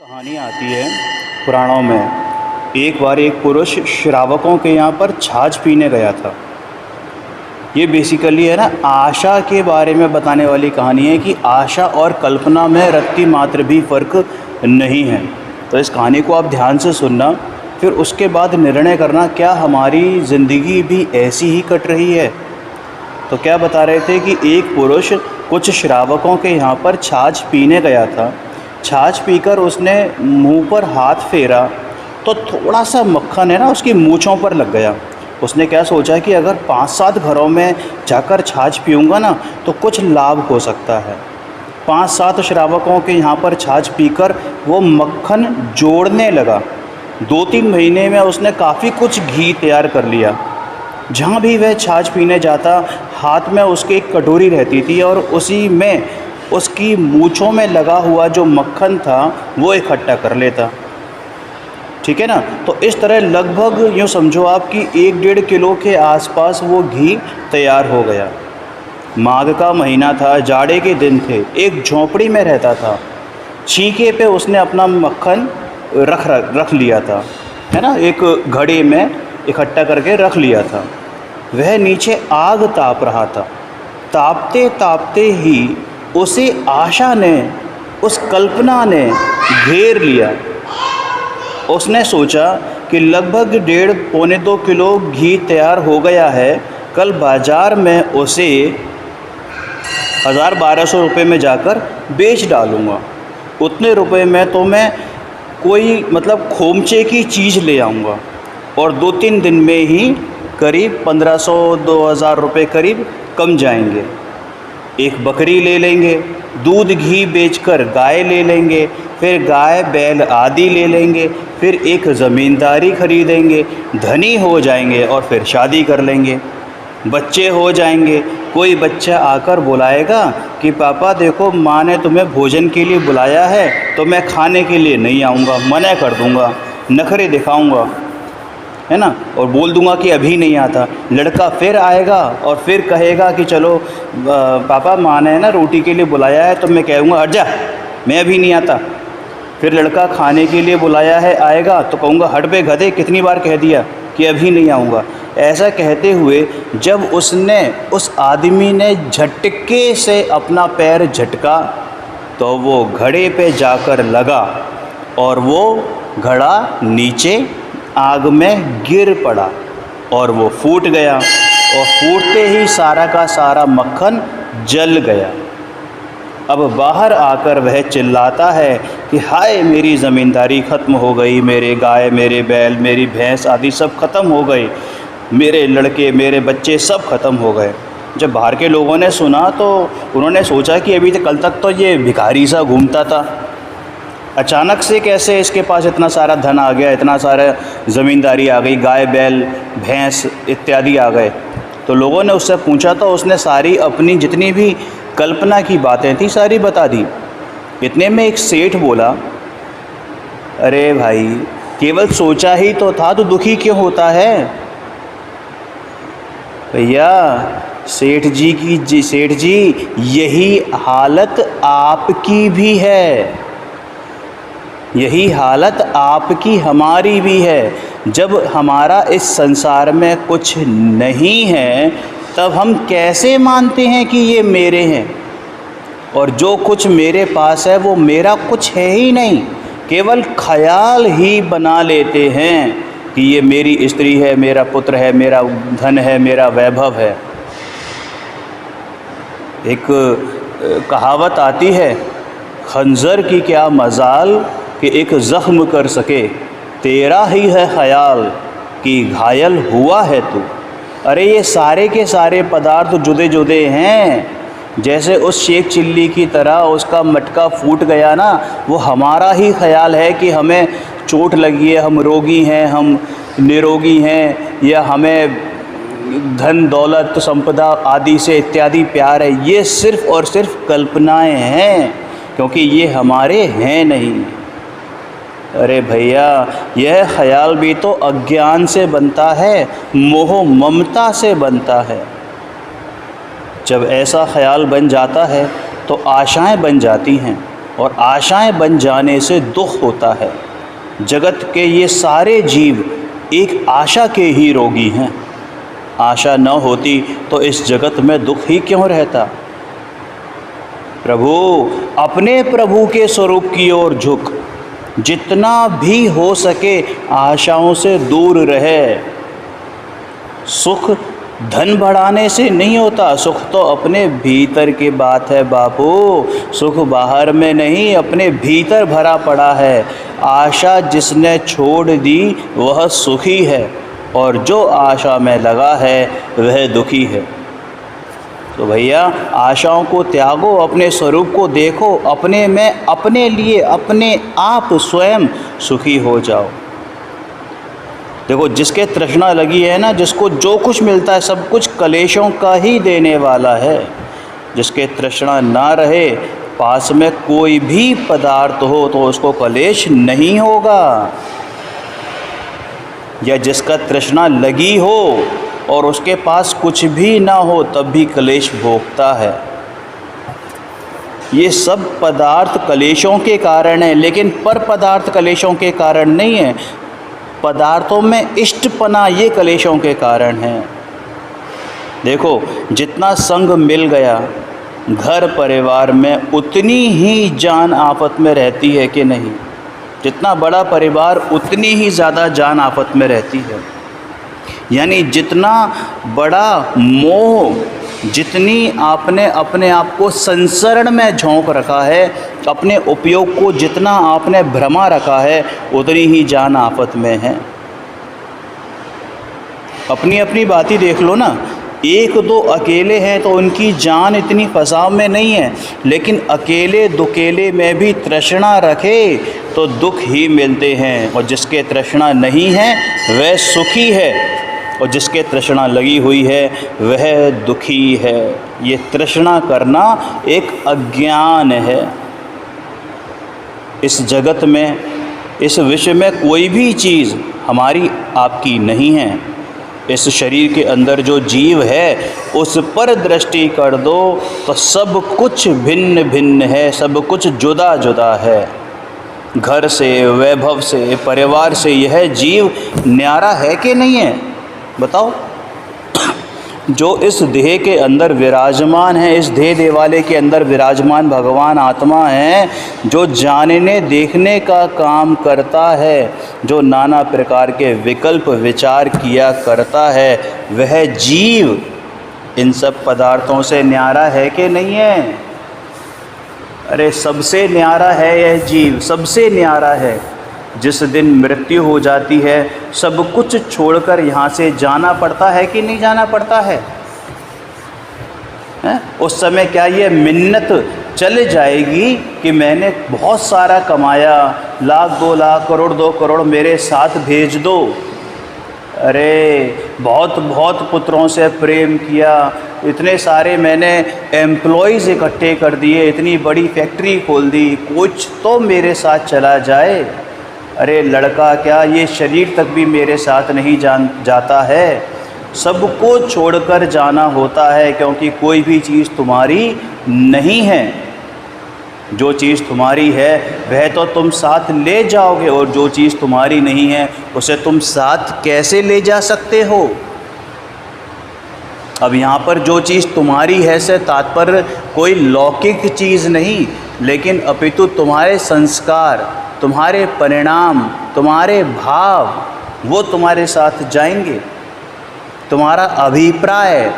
कहानी आती है पुराणों में। एक बार एक पुरुष श्रावकों के यहाँ पर छाछ पीने गया था। ये बेसिकली है ना, आशा के बारे में बताने वाली कहानी है कि आशा और कल्पना में रत्ती मात्र भी फ़र्क नहीं है। तो इस कहानी को आप ध्यान से सुनना, फिर उसके बाद निर्णय करना क्या हमारी ज़िंदगी भी ऐसी ही कट रही है। तो क्या बता रहे थे कि एक पुरुष कुछ श्रावकों के यहाँ पर छाछ पीने गया था। छाछ पीकर उसने मुंह पर हाथ फेरा तो थोड़ा सा मक्खन है ना उसकी मूँछों पर लग गया। उसने क्या सोचा कि अगर 5-7 घरों में जाकर छाछ पीऊँगा ना तो कुछ लाभ हो सकता है। 5-7 श्रावकों के यहाँ पर छाछ पीकर वो मक्खन जोड़ने लगा। 2-3 महीने में उसने काफ़ी कुछ घी तैयार कर लिया। जहाँ भी वह छाछ पीने जाता, हाथ में उसके एक कटोरी रहती थी और उसी में उसकी मूँछों में लगा हुआ जो मक्खन था वो इकट्ठा कर लेता। ठीक है ना। तो इस तरह लगभग यूँ समझो आप कि 1-1.5 किलो के आसपास वो घी तैयार हो गया। माघ का महीना था, जाड़े के दिन थे, एक झोंपड़ी में रहता था। छीके पे उसने अपना मक्खन रख लिया था, है ना, एक घड़े में इकट्ठा करके रख लिया था। वह नीचे आग ताप रहा था। तापते तापते ही उसे आशा ने, उस कल्पना ने घेर लिया। उसने सोचा कि लगभग 1.5-2 किलो घी तैयार हो गया है। कल बाज़ार में उसे 1000-1200 रुपये में जाकर बेच डालूँगा। उतने रुपए में तो मैं कोई खोमचे की चीज़ ले आऊँगा और 2-3 दिन में ही करीब 1500-2000 रुपये करीब कम जाएंगे। एक बकरी ले लेंगे, दूध घी बेचकर गाय ले लेंगे, फिर गाय बैल आदि ले लेंगे, फिर एक ज़मींदारी खरीदेंगे, धनी हो जाएंगे और फिर शादी कर लेंगे। बच्चे हो जाएंगे। कोई बच्चा आकर बुलाएगा कि पापा देखो माँ ने तुम्हें भोजन के लिए बुलाया है, तो मैं खाने के लिए नहीं आऊँगा, मना कर दूँगा, नखरे दिखाऊँगा, है ना, और बोल दूंगा कि अभी नहीं आता। लड़का फिर आएगा और फिर कहेगा कि चलो पापा माँ ने ना रोटी के लिए बुलाया है, तो मैं कहूँगा हट जा, मैं अभी नहीं आता। फिर लड़का खाने के लिए बुलाया है, आएगा तो कहूँगा हट बे गधे, कितनी बार कह दिया कि अभी नहीं आऊँगा। ऐसा कहते हुए जब उस आदमी ने झटके से अपना पैर झटका तो वो घड़े पे जाकर लगा और वो घड़ा नीचे आग में गिर पड़ा और वो फूट गया और फूटते ही सारा का सारा मक्खन जल गया। अब बाहर आकर वह चिल्लाता है कि हाय मेरी ज़मींदारी ख़त्म हो गई, मेरे गाय, मेरे बैल, मेरी भैंस आदि सब ख़त्म हो गई, मेरे लड़के, मेरे बच्चे सब ख़त्म हो गए। जब बाहर के लोगों ने सुना तो उन्होंने सोचा कि अभी तक कल तक तो ये भिखारी सा घूमता था, अचानक से कैसे इसके पास इतना सारा धन आ गया, इतना सारा ज़मींदारी आ गई, गाय बैल भैंस इत्यादि आ गए। तो लोगों ने उससे पूछा तो उसने सारी अपनी जितनी भी कल्पना की बातें थी सारी बता दी। इतने में एक सेठ बोला, अरे भाई केवल सोचा ही तो था, तो दुखी क्यों होता है। भैया सेठ जी यही हालत आपकी भी है, यही हालत आपकी हमारी भी है। जब हमारा इस संसार में कुछ नहीं है तब हम कैसे मानते हैं कि ये मेरे हैं, और जो कुछ मेरे पास है वो मेरा कुछ है ही नहीं, केवल ख़याल ही बना लेते हैं कि ये मेरी स्त्री है, मेरा पुत्र है, मेरा धन है, मेरा वैभव है। एक कहावत आती है, खंजर की क्या मजाल कि एक ज़ख्म कर सके, तेरा ही है ख़याल कि घायल हुआ है तू। अरे ये सारे के सारे पदार्थ जुदे जुदे हैं। जैसे उस शेख चिल्ली की तरह उसका मटका फूट गया ना, वो हमारा ही ख़याल है कि हमें चोट लगी है, हम रोगी हैं, हम निरोगी हैं, या हमें धन दौलत संपदा आदि से इत्यादि प्यार है। ये सिर्फ़ और सिर्फ कल्पनाएं हैं, क्योंकि ये हमारे हैं नहीं। अरे भैया यह ख़याल भी तो अज्ञान से बनता है, मोह ममता से बनता है। जब ऐसा ख़याल बन जाता है तो आशाएं बन जाती हैं। और आशाएं बन जाने से दुख होता है। जगत के ये सारे जीव एक आशा के ही रोगी हैं। आशा न होती तो इस जगत में दुख ही क्यों रहता। प्रभु अपने प्रभु के स्वरूप की ओर झुक, जितना भी हो सके आशाओं से दूर रहे। सुख धन बढ़ाने से नहीं होता, सुख तो अपने भीतर की बात है बापू। सुख बाहर में नहीं, अपने भीतर भरा पड़ा है। आशा जिसने छोड़ दी वह सुखी है, और जो आशा में लगा है वह दुखी है। तो भैया आशाओं को त्यागो, अपने स्वरूप को देखो, अपने में अपने लिए अपने आप स्वयं सुखी हो जाओ। देखो जिसके तृष्णा लगी है ना, जिसको जो कुछ मिलता है सब कुछ कलेशों का ही देने वाला है। जिसके तृष्णा ना रहे, पास में कोई भी पदार्थ हो तो उसको कलेश नहीं होगा। या जिसका तृष्णा लगी हो और उसके पास कुछ भी ना हो तब भी कलेश भोगता है। ये सब पदार्थ कलेशों के कारण है, लेकिन पर पदार्थ कलेशों के कारण नहीं है। पदार्थों में इष्टपना ये कलेशों के कारण है। देखो जितना संग मिल गया घर परिवार में, उतनी ही जान आफत में रहती है कि नहीं। जितना बड़ा परिवार उतनी ही ज़्यादा जान आफत में रहती है। यानी जितना बड़ा मोह, जितनी आपने अपने आप को संसरण में झोंक रखा है, अपने उपयोग को जितना आपने भरमा रखा है, उतनी ही जान आफत में है। अपनी अपनी बात ही देख लो ना। एक दो अकेले हैं तो उनकी जान इतनी फसाव में नहीं है, लेकिन अकेले दुकेले में भी तृष्णा रखे तो दुख ही मिलते हैं। और जिसके तृष्णा नहीं है वह सुखी है, और जिसके तृष्णा लगी हुई है वह दुखी है। ये तृष्णा करना एक अज्ञान है। इस जगत में, इस विश्व में कोई भी चीज़ हमारी आपकी नहीं है। इस शरीर के अंदर जो जीव है उस पर दृष्टि कर दो तो सब कुछ भिन्न भिन्न है, सब कुछ जुदा जुदा है। घर से, वैभव से, परिवार से यह जीव न्यारा है कि नहीं है बताओ। जो इस देह के अंदर विराजमान है, इस देह देवालय के अंदर विराजमान भगवान आत्मा है, जो जानने देखने का काम करता है, जो नाना प्रकार के विकल्प विचार किया करता है, वह जीव इन सब पदार्थों से न्यारा है कि नहीं है। अरे सबसे न्यारा है यह जीव, सबसे न्यारा है। जिस दिन मृत्यु हो जाती है सब कुछ छोड़कर यहाँ से जाना पड़ता है कि नहीं जाना पड़ता है? उस समय क्या ये मिन्नत चल जाएगी कि मैंने बहुत सारा कमाया, लाख 2 लाख, करोड़ 2 करोड़ मेरे साथ भेज दो। अरे बहुत बहुत पुत्रों से प्रेम किया, इतने सारे मैंने एम्प्लॉयज़ इकट्ठे कर दिए, इतनी बड़ी फैक्ट्री खोल दी, कुछ तो मेरे साथ चला जाए। अरे लड़का क्या, ये शरीर तक भी मेरे साथ नहीं जाता है। सबको छोड़कर जाना होता है, क्योंकि कोई भी चीज़ तुम्हारी नहीं है। जो चीज़ तुम्हारी है वह तो तुम साथ ले जाओगे, और जो चीज़ तुम्हारी नहीं है उसे तुम साथ कैसे ले जा सकते हो? अब यहाँ पर जो चीज़ तुम्हारी है से तात्पर्य कोई लौकिक चीज़ नहीं, लेकिन अपितु तुम्हारे संस्कार, तुम्हारे परिणाम, तुम्हारे भाव, वो तुम्हारे साथ जाएंगे। तुम्हारा अभिप्राय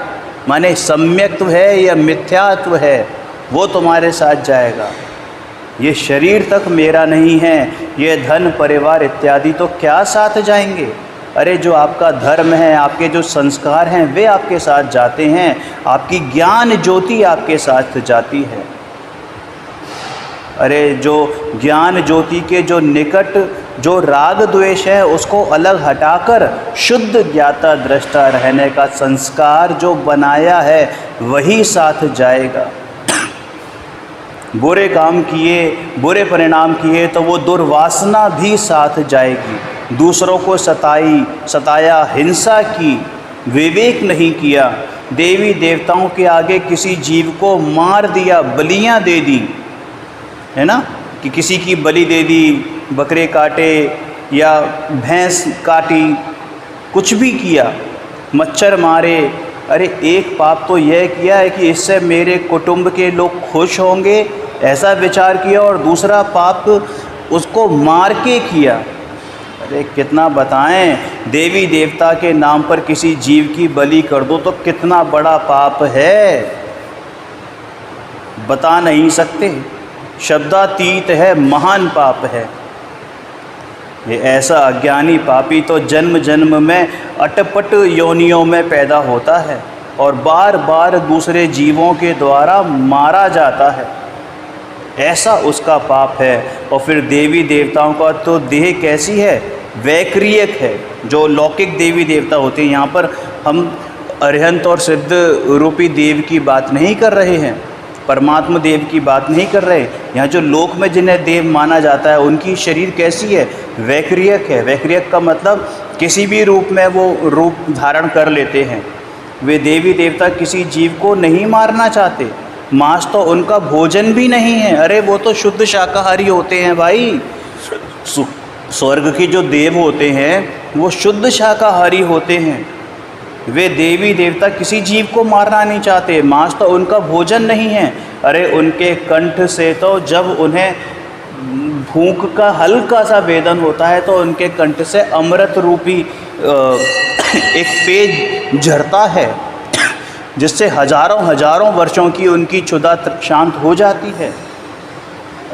माने सम्यक्त्व है या मिथ्यात्व है, वो तुम्हारे साथ जाएगा। ये शरीर तक मेरा नहीं है, ये धन परिवार इत्यादि तो क्या साथ जाएंगे? अरे जो आपका धर्म है, आपके जो संस्कार हैं वे आपके साथ जाते हैं, आपकी ज्ञान ज्योति आपके साथ जाती है। अरे जो ज्ञान ज्योति के जो निकट जो राग द्वेष है उसको अलग हटाकर शुद्ध ज्ञाता दृष्टा रहने का संस्कार जो बनाया है वही साथ जाएगा। बुरे काम किए, बुरे परिणाम किए तो वो दुर्वासना भी साथ जाएगी। दूसरों को सताया, हिंसा की, विवेक नहीं किया, देवी देवताओं के आगे किसी जीव को मार दिया, बलियां दे दी, है ना, कि किसी की बलि दे दी, बकरे काटे या भैंस काटी, कुछ भी किया, मच्छर मारे। अरे एक पाप तो यह किया है कि इससे मेरे कुटुंब के लोग खुश होंगे, ऐसा विचार किया, और दूसरा पाप उसको मार के किया। अरे कितना बताएं, देवी देवता के नाम पर किसी जीव की बलि कर दो तो कितना बड़ा पाप है, बता नहीं सकते, शब्दातीत है, महान पाप है। ये ऐसा अज्ञानी पापी तो जन्म जन्म में अटपट योनियों में पैदा होता है और बार बार दूसरे जीवों के द्वारा मारा जाता है, ऐसा उसका पाप है। और फिर देवी देवताओं का तो देह कैसी है, वैक्रियक है। जो लौकिक देवी देवता होते हैं, यहाँ पर हम अरिहंत और सिद्ध रूपी देव की बात नहीं कर रहे हैं, परमात्मा देव की बात नहीं कर रहे। यहाँ जो लोक में जिन्हें देव माना जाता है उनकी शरीर कैसी है, वैक्रियक है। वैक्रियक का मतलब किसी भी रूप में वो रूप धारण कर लेते हैं। वे देवी देवता किसी जीव को नहीं मारना चाहते, मांस तो उनका भोजन भी नहीं है। अरे वो तो शुद्ध शाकाहारी होते हैं भाई। स्वर्ग के जो देव होते हैं वो शुद्ध शाकाहारी होते हैं। वे देवी देवता किसी जीव को मारना नहीं चाहते, मांस तो उनका भोजन नहीं है। अरे उनके कंठ से तो जब उन्हें भूख का हल्का सा वेदन होता है तो उनके कंठ से अमृत रूपी एक पेय झरता है, जिससे हजारों हजारों वर्षों की उनकी क्षुधा शांत हो जाती है।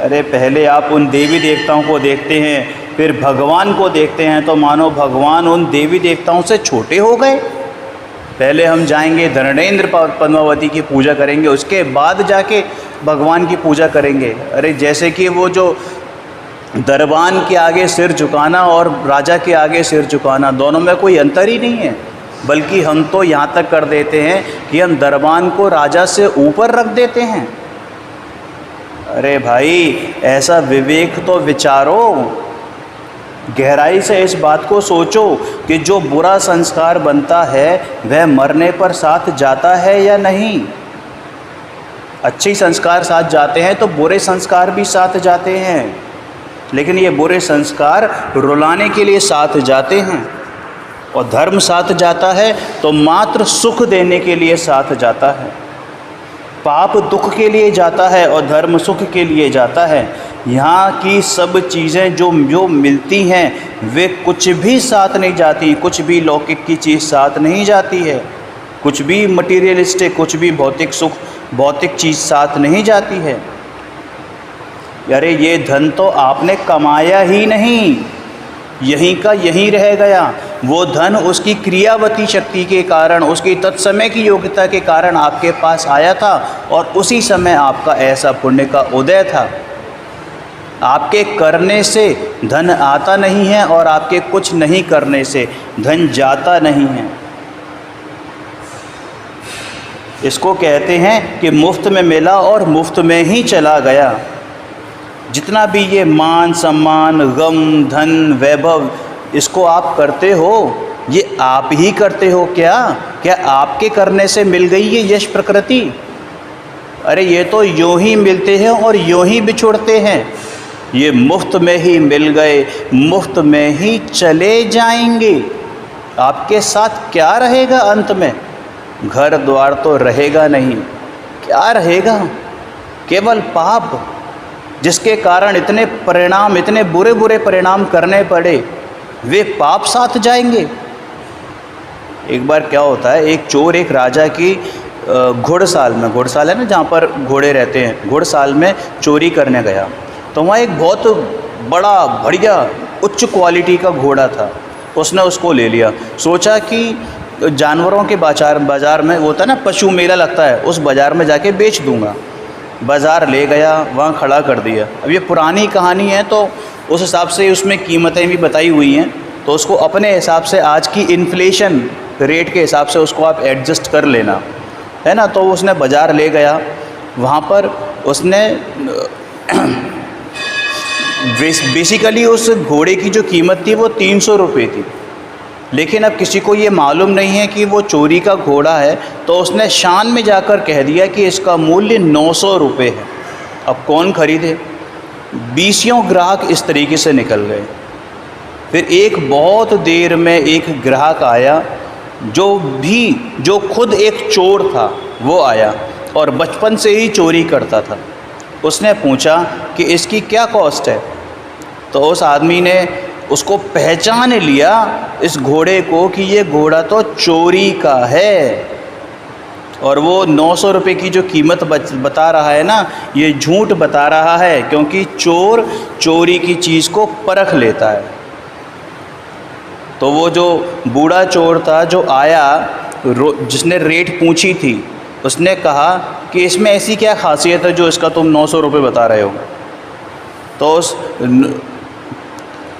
अरे पहले आप उन देवी देवताओं को देखते हैं, फिर भगवान को देखते हैं तो मानो भगवान उन देवी देवताओं से छोटे हो गए। पहले हम जाएंगे धरणेन्द्र पद्मावती की पूजा करेंगे, उसके बाद जाके भगवान की पूजा करेंगे। अरे जैसे कि वो जो दरबान के आगे सिर झुकाना और राजा के आगे सिर झुकाना, दोनों में कोई अंतर ही नहीं है। बल्कि हम तो यहाँ तक कर देते हैं कि हम दरबान को राजा से ऊपर रख देते हैं। अरे भाई ऐसा विवेक तो विचारो, गहराई से इस बात को सोचो कि जो बुरा संस्कार बनता है वह मरने पर साथ जाता है या नहीं। अच्छे संस्कार साथ जाते हैं तो बुरे संस्कार भी साथ जाते हैं, लेकिन ये बुरे संस्कार रुलाने के लिए साथ जाते हैं। और धर्म साथ जाता है तो मात्र सुख देने के लिए साथ जाता है। पाप दुख के लिए जाता है और धर्म सुख के लिए जाता है। यहाँ की सब चीज़ें जो मिलती हैं वे कुछ भी साथ नहीं जाती, कुछ भी लौकिक की चीज़ साथ नहीं जाती है, कुछ भी मटीरियलिस्टिक, कुछ भी भौतिक सुख, भौतिक चीज़ साथ नहीं जाती है। अरे ये धन तो आपने कमाया ही नहीं, यहीं का यहीं रह गया। वो धन उसकी क्रियावती शक्ति के कारण, उसकी तत्समय की योग्यता के कारण आपके पास आया था और उसी समय आपका ऐसा पुण्य का उदय था। आपके करने से धन आता नहीं है और आपके कुछ नहीं करने से धन जाता नहीं है। इसको कहते हैं कि मुफ्त में मिला और मुफ्त में ही चला गया। जितना भी ये मान सम्मान, गम, धन, वैभव इसको आप करते हो, ये आप ही करते हो क्या आपके करने से मिल गई ये यश प्रकृति? अरे ये तो यूँ ही मिलते हैं और यूँ ही बिछुड़ते हैं। ये मुफ्त में ही मिल गए, मुफ्त में ही चले जाएंगे। आपके साथ क्या रहेगा अंत में? घर द्वार तो रहेगा नहीं, क्या रहेगा? केवल पाप, जिसके कारण इतने परिणाम, इतने बुरे बुरे परिणाम करने पड़े, वे पाप साथ जाएंगे। एक बार क्या होता है, एक चोर एक राजा की घुड़साल में, घुड़साल है ना जहाँ पर घोड़े रहते हैं, घुड़साल में चोरी करने गया। तो वहाँ एक बहुत बड़ा बढ़िया उच्च क्वालिटी का घोड़ा था। उसने उसको ले लिया, सोचा कि जानवरों के बाज़ार में वो होता है ना, पशु मेला लगता है, उस बाज़ार में जाके बेच दूंगा। बाज़ार ले गया, वहाँ खड़ा कर दिया। अब ये पुरानी कहानी है तो उस हिसाब से उसमें कीमतें भी बताई हुई हैं, तो उसको अपने हिसाब से आज की इन्फ्लेशन रेट के हिसाब से उसको आप एडजस्ट कर लेना, है ना। तो उसने बाज़ार ले गया, वहाँ पर उसने बेसिकली उस घोड़े की जो कीमत थी वो 300 रुपये थी। लेकिन अब किसी को ये मालूम नहीं है कि वो चोरी का घोड़ा है, तो उसने शान में जाकर कह दिया कि इसका मूल्य 900 रुपये है। अब कौन खरीदे? बीसियों ग्राहक इस तरीके से निकल गए। फिर एक बहुत देर में एक ग्राहक आया जो खुद एक चोर था, वो आया और बचपन से ही चोरी करता था। उसने पूछा कि इसकी क्या कॉस्ट है। तो उस आदमी ने उसको पहचान लिया, इस घोड़े को, कि ये घोड़ा तो चोरी का है और वो 900 रुपये की जो कीमत बता रहा है ना, ये झूठ बता रहा है, क्योंकि चोर चोरी की चीज़ को परख लेता है। तो वो जो बूढ़ा चोर था जो आया, जिसने रेट पूछी थी, उसने कहा कि इसमें ऐसी क्या खासियत है जो इसका तुम 900 रुपये बता रहे हो। तो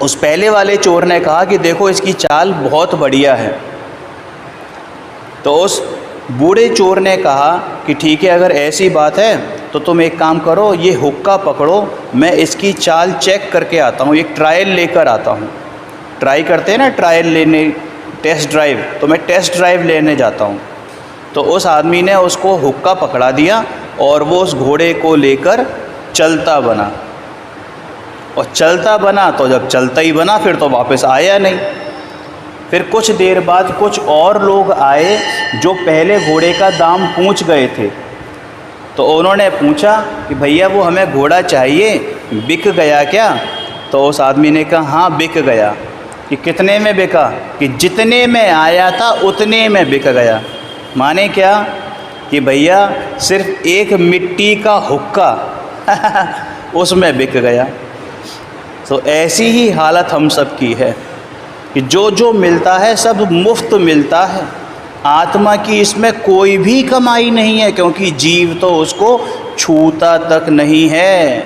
उस पहले वाले चोर ने कहा कि देखो इसकी चाल बहुत बढ़िया है। तो उस बूढ़े चोर ने कहा कि ठीक है, अगर ऐसी बात है तो तुम एक काम करो, ये हुक्का पकड़ो, मैं इसकी चाल चेक करके आता हूँ, एक ट्रायल लेकर आता हूँ। ट्राई करते हैं ना, ट्रायल लेने, टेस्ट ड्राइव, तो मैं टेस्ट ड्राइव लेने जाता हूँ। तो उस आदमी ने उसको हुक्का पकड़ा दिया और वो उस घोड़े को लेकर चलता बना। और चलता बना तो जब चलता ही बना फिर तो वापस आया नहीं। फिर कुछ देर बाद कुछ और लोग आए जो पहले घोड़े का दाम पूछ गए थे। तो उन्होंने पूछा कि भैया वो हमें घोड़ा चाहिए, बिक गया क्या? तो उस आदमी ने कहा हाँ बिक गया। कि कितने में बिका? कि जितने में आया था उतने में बिक गया। माने क्या? कि भैया सिर्फ एक मिट्टी का हुक्का उसमें बिक गया। तो ऐसी ही हालत हम सब की है कि जो जो मिलता है सब मुफ्त मिलता है। आत्मा की इसमें कोई भी कमाई नहीं है, क्योंकि जीव तो उसको छूता तक नहीं है।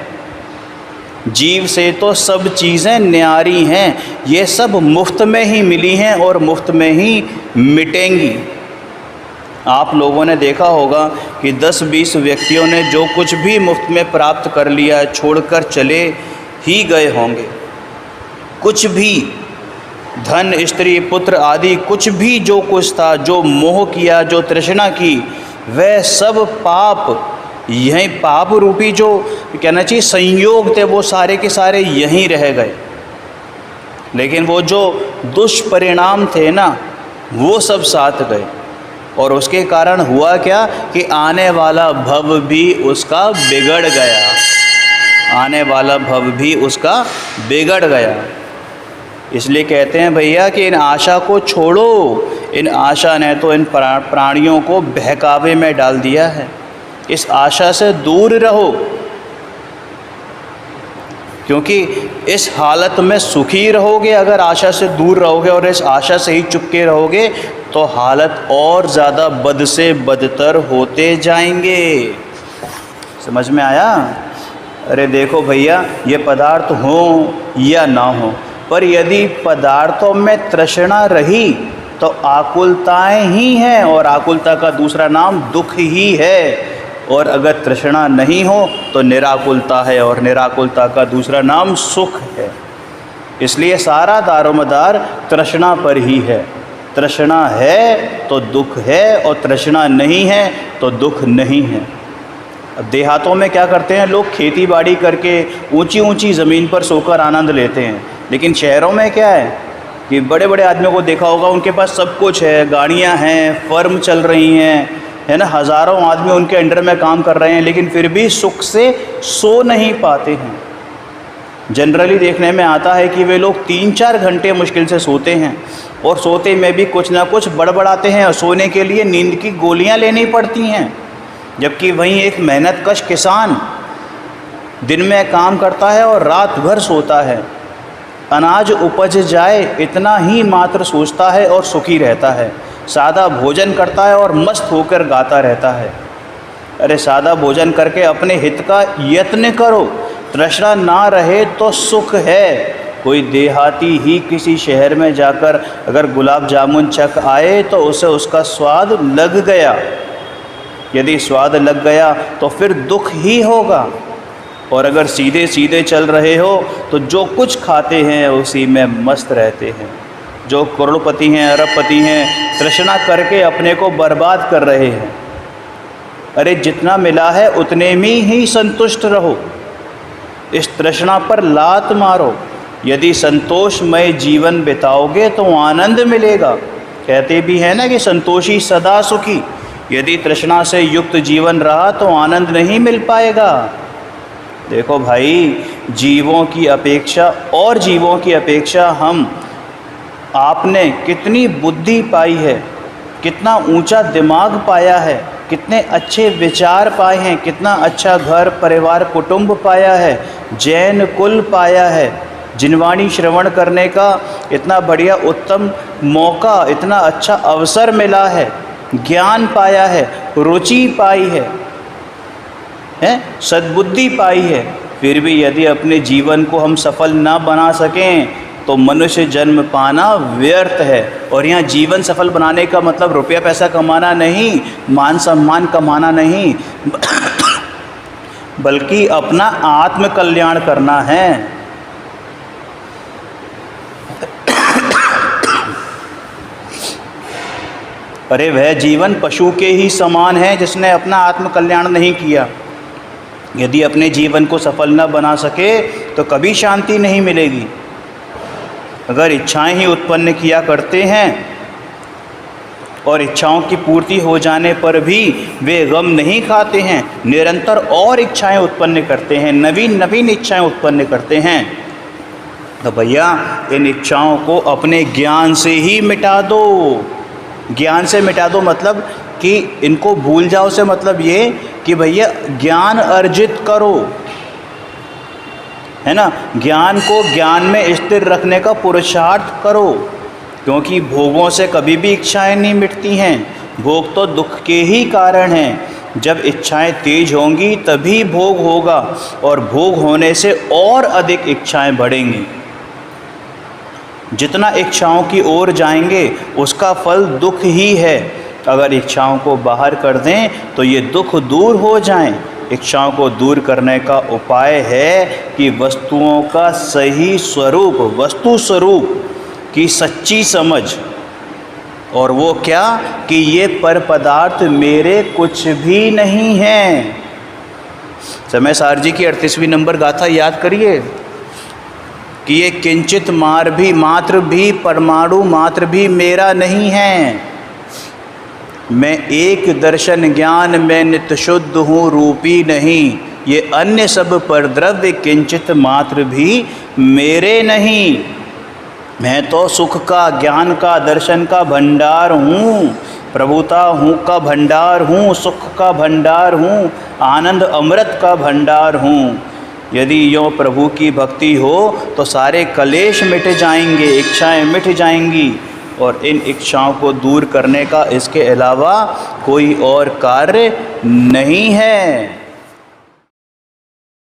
जीव से तो सब चीज़ें न्यारी हैं, ये सब मुफ्त में ही मिली हैं और मुफ्त में ही मिटेंगी। आप लोगों ने देखा होगा कि 10-20 व्यक्तियों ने जो कुछ भी मुफ्त में प्राप्त कर लिया है छोड़कर चले ही गए होंगे। कुछ भी धन, स्त्री, पुत्र आदि कुछ भी जो कुछ था, जो मोह किया, जो तृष्णा की, वह सब पाप, यहीं पाप रूपी जो कहना चाहिए संयोग थे, वो सारे के सारे यहीं रह गए। लेकिन वो जो दुष्परिणाम थे ना, वो सब साथ गए। और उसके कारण हुआ क्या कि आने वाला भव भी उसका बिगड़ गया। आने वाला भव भी उसका बिगड़ गया। इसलिए कहते हैं भैया कि इन आशा को छोड़ो। इन आशा ने तो इन प्राणियों को बहकावे में डाल दिया है। इस आशा से दूर रहो, क्योंकि इस हालत में सुखी रहोगे अगर आशा से दूर रहोगे और इस आशा से ही चुपके रहोगे तो हालत और ज़्यादा बद से बदतर होते जाएंगे। समझ में आया? अरे देखो भैया, ये पदार्थ हो या ना हो, पर यदि पदार्थों में तृष्णा रही तो आकुलताएं ही हैं, और आकुलता का दूसरा नाम दुख ही है। और अगर तृष्णा नहीं हो तो निराकुलता है, और निराकुलता का दूसरा नाम सुख है। इसलिए सारा दारोमदार तृष्णा पर ही है। तृष्णा है तो दुख है, और तृष्णा नहीं है तो दुख नहीं है। अब देहातों में क्या करते हैं लोग? खेती बाड़ी करके ऊंची ऊंची ज़मीन पर सोकर आनंद लेते हैं। लेकिन शहरों में क्या है कि बड़े बड़े आदमियों को देखा होगा, उनके पास सब कुछ है, गाड़ियां हैं, फर्म चल रही हैं, है ना, हज़ारों आदमी उनके अंडर में काम कर रहे हैं, लेकिन फिर भी सुख से सो नहीं पाते हैं। जनरली देखने में आता है कि वे लोग 3-4 घंटे मुश्किल से सोते हैं, और सोते में भी कुछ ना कुछ बड़बड़ाते हैं, और सोने के लिए नींद की गोलियां लेनी पड़ती हैं। जबकि वहीं एक मेहनतकश किसान दिन में काम करता है और रात भर सोता है। अनाज उपज जाए इतना ही मात्र सोचता है और सुखी रहता है। सादा भोजन करता है और मस्त होकर गाता रहता है। अरे सादा भोजन करके अपने हित का यत्न करो, तृष्णा ना रहे तो सुख है। कोई देहाती ही किसी शहर में जाकर अगर गुलाब जामुन चख आए तो उसे उसका स्वाद लग गया। यदि स्वाद लग गया तो फिर दुख ही होगा। और अगर सीधे सीधे चल रहे हो तो जो कुछ खाते हैं उसी में मस्त रहते हैं। जो करोड़पति हैं, अरबपति हैं, तृष्णा करके अपने को बर्बाद कर रहे हैं। अरे जितना मिला है उतने में ही संतुष्ट रहो। इस तृष्णा पर लात मारो। यदि संतोषमय जीवन बिताओगे तो आनंद मिलेगा। कहते भी हैं ना कि संतोषी सदा सुखी। यदि तृष्णा से युक्त जीवन रहा तो आनंद नहीं मिल पाएगा। देखो भाई, जीवों की अपेक्षा हम आपने कितनी बुद्धि पाई है, कितना ऊंचा दिमाग पाया है, कितने अच्छे विचार पाए हैं, कितना अच्छा घर परिवार कुटुंब पाया है, जैन कुल पाया है, जिनवाणी श्रवण करने का इतना बढ़िया उत्तम मौका, इतना अच्छा अवसर मिला है, ज्ञान पाया है, रुचि पाई है, सद्बुद्धि पाई है। फिर भी यदि अपने जीवन को हम सफल ना बना सकें तो मनुष्य जन्म पाना व्यर्थ है। और यहाँ जीवन सफल बनाने का मतलब रुपया पैसा कमाना नहीं, मान सम्मान कमाना नहीं, बल्कि अपना आत्म कल्याण करना है। अरे वह जीवन पशु के ही समान है जिसने अपना आत्म कल्याण नहीं किया। यदि अपने जीवन को सफल न बना सके तो कभी शांति नहीं मिलेगी। अगर इच्छाएं ही उत्पन्न किया करते हैं और इच्छाओं की पूर्ति हो जाने पर भी वे गम नहीं खाते हैं, निरंतर और इच्छाएं उत्पन्न करते हैं, नवीन नवीन इच्छाएं उत्पन्न करते हैं, तो भैया इन इच्छाओं को अपने ज्ञान से ही मिटा दो। ज्ञान से मिटा दो मतलब कि इनको भूल जाओ से मतलब ये कि भैया ज्ञान अर्जित करो, है ना। ज्ञान को ज्ञान में स्थिर रखने का पुरुषार्थ करो, क्योंकि भोगों से कभी भी इच्छाएं नहीं मिटती हैं। भोग तो दुख के ही कारण हैं। जब इच्छाएं तेज होंगी तभी भोग होगा, और भोग होने से और अधिक इच्छाएं बढ़ेंगी। जितना इच्छाओं की ओर जाएंगे उसका फल दुख ही है। अगर इच्छाओं को बाहर कर दें तो ये दुख दूर हो जाएं। इच्छाओं को दूर करने का उपाय है कि वस्तुओं का सही स्वरूप, वस्तु स्वरूप की सच्ची समझ, और वो क्या कि ये पर पदार्थ मेरे कुछ भी नहीं हैं। समय सार जी की 38वीं नंबर गाथा याद करिए कि ये किंचित मात्र भी परमाणु मात्र भी मेरा नहीं है। मैं एक दर्शन ज्ञान में नित्य शुद्ध हूँ, रूपी नहीं। ये अन्य सब पर द्रव्य किंचित मात्र भी मेरे नहीं। मैं तो सुख का, ज्ञान का, दर्शन का भंडार हूँ, प्रभुता हूँ का भंडार हूँ, सुख का भंडार हूँ, आनंद अमृत का भंडार हूँ। यदि यों प्रभु की भक्ति हो तो सारे कलेश मिट जाएंगे, इच्छाएं मिट जाएंगी, और इन इच्छाओं को दूर करने का इसके अलावा कोई और कार्य नहीं है।